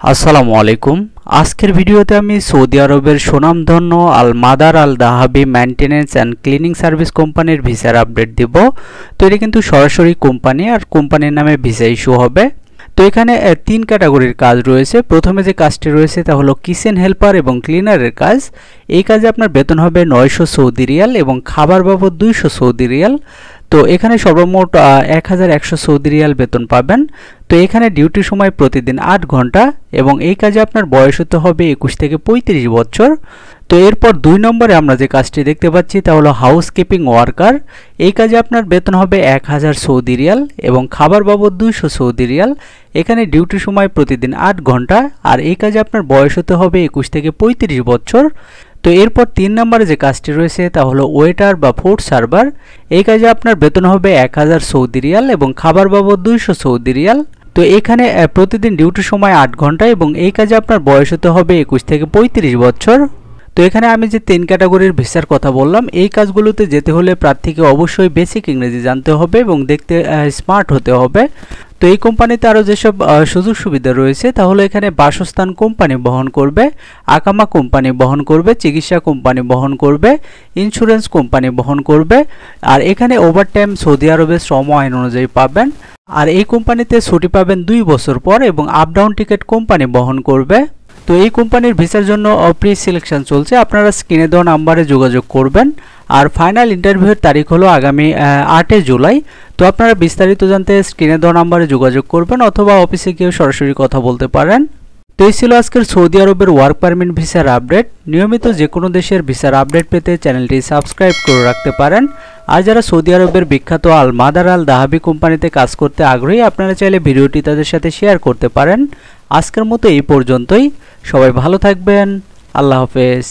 আসসালামু আলাইকুম। আজকের ভিডিওতে আমি সৌদি আরবের সুনামধন্য Al Madar Al Dahabi maintenance and cleaning service কোম্পানির ভিসার আপডেট দিব। তো এটা কিন্তু সরাসরি কোম্পানি আর কোম্পানির নামে ভিসা ইস্যু হবে। তো এখানে তিন ক্যাটাগরির কাজ রয়েছে। প্রথমে যে কাজটি রয়েছে তা হলো কিচেন হেল্পার এবং ক্লিনারের কাজ। এই কাজে আপনার বেতন হবে 900 সৌদি রিয়াল এবং খাবার বাবদ 200 সৌদি রিয়াল। তো এখানে সর্বমোট 1100 সৌদি রিয়াল বেতন পাবেন। তো এখানে ডিউটি সময় প্রতিদিন 8 ঘন্টা এবং এই কাজে আপনার বয়স হতে হবে 21 থেকে 35 বছর। তো এরপর 2 নম্বরে আমরা যে কাজটি দেখতে পাচ্ছি তা হলো হাউসকিপিং ওয়ার্কার। এই কাজে আপনার বেতন হবে 1000 সৌদি রিয়াল এবং খাবার বাবদ 200 সৌদি রিয়াল। এখানে ডিউটি সময় প্রতিদিন 8 ঘন্টা আর এই কাজে আপনার বয়স হতে হবে 21 থেকে 35 বছর। তো এরপর 3 নম্বরে যে কাজটি রয়েছে তা হলো ওয়েটার বা ফুড সার্ভার। এই কাজে আপনার বেতন হবে 1000 সৌদি রিয়াল এবং খাবার বাবদ 200 সৌদি রিয়াল। তো এখানে প্রতিদিন ডিউটি সময় 8 ঘন্টা এবং এই কাজে আপনার বয়স হতে হবে 21 থেকে 35 বছর। তো এখানে আমি যে 3 ক্যাটাগরির ভিসার কথা বললাম, এই কাজগুলোতে যেতে হলে প্রার্থীকে অবশ্যই বেসিক ইংরেজি জানতে হবে এবং দেখতে স্মার্ট হতে হবে। তো এই কোম্পানিতে আরও যেসব সুযোগ সুবিধা রয়েছে তাহলে এখানে বাসস্থান কোম্পানি বহন করবে, আকামা কোম্পানি বহন করবে, চিকিৎসা কোম্পানি বহন করবে, ইন্স্যুরেন্স কোম্পানি বহন করবে। আর এখানে ওভারটাইম সৌদি আরবের শ্রম আইন অনুযায়ী পাবেন। আর এই কোম্পানিতে ছুটি পাবেন 2 বছর পর এবং আপ ডাউন টিকিট কোম্পানি বহন করবে। তো এই কোম্পানির ভিসার জন্য প্রি সিলেকশন চলছে, আপনারা স্ক্রিনে দেওয়া নাম্বারে যোগাযোগ করবেন। আর ফাইনাল ইন্টারভিউয়ের তারিখ হলো আগামী 8 জুলাই। তো আপনারা বিস্তারিত জানতে স্ক্রিনে দেওয়া নাম্বারে যোগাযোগ করবেন অথবা অফিসে গিয়ে সরাসরি কথা বলতে পারেন। তো এই ছিল আজকের সৌদি আরবের ওয়ার্ক পারমিট ভিসার আপডেট। নিয়মিত যে কোনো দেশের ভিসার আপডেট পেতে চ্যানেলটি সাবস্ক্রাইব করে রাখতে পারেন। আর যারা সৌদি আরবের বিখ্যাত আল মাদার আল দাহাবি কোম্পানিতে কাজ করতে আগ্রহী, আপনারা চাইলে ভিডিওটি তাদের সাথে শেয়ার করতে পারেন। আজকের মতো এই পর্যন্তই। সবাই ভালো থাকবেন। আল্লাহ হাফেজ।